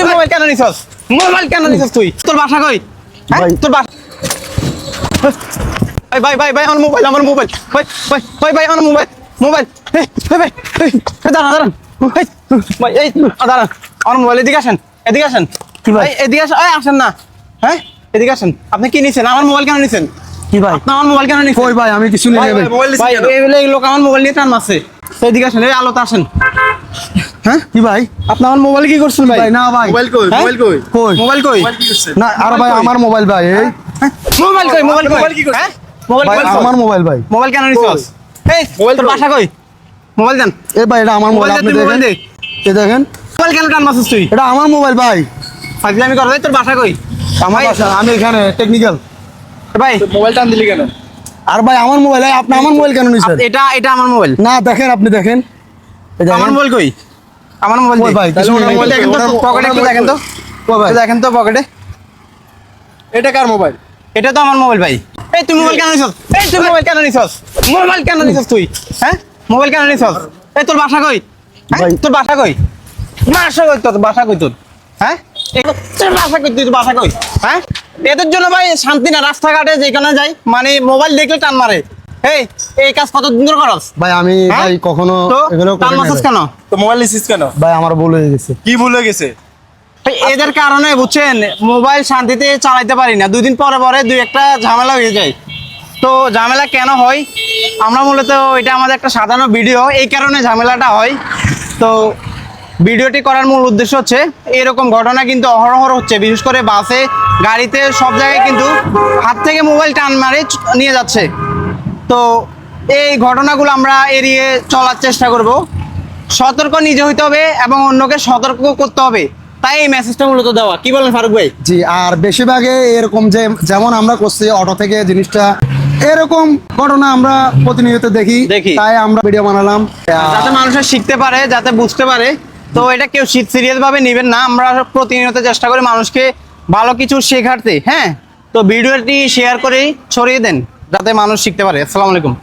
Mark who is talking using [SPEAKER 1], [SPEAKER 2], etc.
[SPEAKER 1] তুই মোবাইল কেন নিছস? মোবাইল কেন নিছস তুই? তোর বাসা কই? হ্যাঁ তোর বাসা ভাই আমার মোবাইল ভাই আমার মোবাইল ভাই দাঁড়ান ভাই এই দাঁড়ান আমার মোবাইল এদিকে আসেন ভাই এদিকে আসেন না হ্যাঁ এদিকে আসেন আপনি কি নিছেন আমার মোবাইল কেন নিছেন
[SPEAKER 2] কি ভাই
[SPEAKER 1] আপনি আমার মোবাইল কেন নিছেন
[SPEAKER 2] কই ভাই আমি কিছু নিয়ে ভাই
[SPEAKER 1] ভাই এই লোক আমার মোবাইল নিয়ে টান মারছে এদিকে আসেন এই আলোতে আসেন হ্যাঁ
[SPEAKER 2] কি ভাই
[SPEAKER 1] আপনি আমার মোবাইল কি করছেন ভাই
[SPEAKER 2] না ভাই
[SPEAKER 3] মোবাইল কই
[SPEAKER 1] হ্যাঁ?
[SPEAKER 3] মোবাইল কই
[SPEAKER 2] কই
[SPEAKER 1] মোবাইল কই
[SPEAKER 2] না আর ভাই আমার মোবাইল ভাই এই
[SPEAKER 1] মোবাইল কই মোবাইল
[SPEAKER 3] কি করছেন?
[SPEAKER 1] হ্যাঁ মোবাইল
[SPEAKER 2] ভাই
[SPEAKER 1] কই
[SPEAKER 2] আমার মোবাইল ভাই
[SPEAKER 1] মোবাইল কেন নিছস এই
[SPEAKER 3] মোবাইল
[SPEAKER 1] তোর
[SPEAKER 3] কই?
[SPEAKER 1] বাসা কই মোবাইল দেন
[SPEAKER 2] এই ভাই এটা আমার মোবাইল
[SPEAKER 1] মোবাইল
[SPEAKER 2] আপনি
[SPEAKER 1] তুই মোবাইল
[SPEAKER 2] দেখেন
[SPEAKER 1] দে
[SPEAKER 2] এই দেখেন
[SPEAKER 1] মোবাইল কেন টান মারছিস তুই
[SPEAKER 2] এটা আমার মোবাইল ভাই
[SPEAKER 1] ফাজলামি করছিস তোর বাসা কই
[SPEAKER 2] আমার
[SPEAKER 1] ভাই,
[SPEAKER 2] বাসা আমি এখানে টেকনিক্যাল
[SPEAKER 1] ভাই
[SPEAKER 3] মোবাইল টান দিলি কেন
[SPEAKER 2] আর ভাই আমার মোবাইল আপনি আমার মোবাইল কেন নিছেন
[SPEAKER 1] এটা আমার মোবাইল
[SPEAKER 2] না দেখেন আপনি দেখেন এই দেখেন
[SPEAKER 1] আমার মোবাইল কই আমার মোবাইল
[SPEAKER 2] কই
[SPEAKER 1] দে
[SPEAKER 2] ভাই,
[SPEAKER 1] তাহলে
[SPEAKER 2] কিছু
[SPEAKER 1] ওনার
[SPEAKER 2] নেই।
[SPEAKER 1] মোবাইল দেখেন তো
[SPEAKER 2] ওনার-
[SPEAKER 1] পকেটে একটু
[SPEAKER 2] ওনার
[SPEAKER 1] দেখেন তো
[SPEAKER 2] কই ভাই
[SPEAKER 1] একটু দেখেন তো পকেটে
[SPEAKER 3] এটা কার মোবাইল
[SPEAKER 1] এটা তো আমার মোবাইল ভাই এই তুই মোবাইল কেন নিছস মোবাইল কেন নিছস তুই হ্যাঁ মোবাইল কেন নিছস এই তোর বাসা কই হ্যাঁ
[SPEAKER 2] ভাই।
[SPEAKER 1] তোর বাসা কই তোর বাসা কই তোর হ্যাঁ তোর বাসা কই তুই তোর বাসা কই হ্যাঁ এদের জন্য ভাই শান্তি না রাস্তাঘাটে যেখানে যাই মানে মোবাইল দেখলে টান মারে এই কাজ কত দিন ধরে করস
[SPEAKER 2] ভাই আমি
[SPEAKER 1] হ্যাঁ?
[SPEAKER 2] ভাই কখনো
[SPEAKER 1] তো
[SPEAKER 2] এগুলো
[SPEAKER 1] টান
[SPEAKER 2] করি না
[SPEAKER 1] মারছিস
[SPEAKER 2] ভাই।
[SPEAKER 1] কেন
[SPEAKER 3] তো মোবাইল নিছিস কেন
[SPEAKER 2] ভাই আমার ভুল হয়ে গেছে
[SPEAKER 3] কি ভুল হয়ে গেছে
[SPEAKER 1] ভাই, এদের কারণে বুঝছেন মোবাইল শান্তিতে চালাইতে পারি না 2 দিন পরে পরে 2-1টা ঝামেলা হয়ে যায় তো ঝামেলা কেন হয় আমরা মূলত এটা আমাদের একটা সাধারণ ভিডিও এই কারণে ঝামেলাটা হয় তো ভিডিওটি করার মূল উদ্দেশ্য হচ্ছে এরকম ঘটনা কিন্তু অহরহ হচ্ছে বিশেষ করে বাসে গাড়িতে সব জায়গায় কিন্তু হাত থেকে মোবাইল টান মারে নিয়ে যাচ্ছে তো এই ঘটনাগুলো আমরা এড়িয়ে চলার চেষ্টা করব সতর্ক নিজে হইতে হবে এবং অন্যকে সতর্ক করতে হবে তাই এই মেসেজটা মূলত দেওয়া কি বলেন ফারুক ভাই
[SPEAKER 2] জি আর বেশিরভাগে এরকম যে যেমন আমরা করছি অটো থেকে জিনিসটা এরকম ঘটনা আমরা প্রতিনিয়ত দেখি
[SPEAKER 1] দেখি।
[SPEAKER 2] তাই আমরা ভিডিও বানালাম
[SPEAKER 1] যাতে মানুষের শিখতে পারে যাতে বুঝতে পারে তো এটা কেউ সিরিয়াস ভাবে নেবেন না আমরা প্রতিনিয়ত চেষ্টা করি মানুষকে ভালো কিছু শেখাতে হ্যাঁ তো ভিডিওটি শেয়ার করেই ছড়িয়ে দেন যাতে মানুষ শিখতে পারে আসসালামু আলাইকুম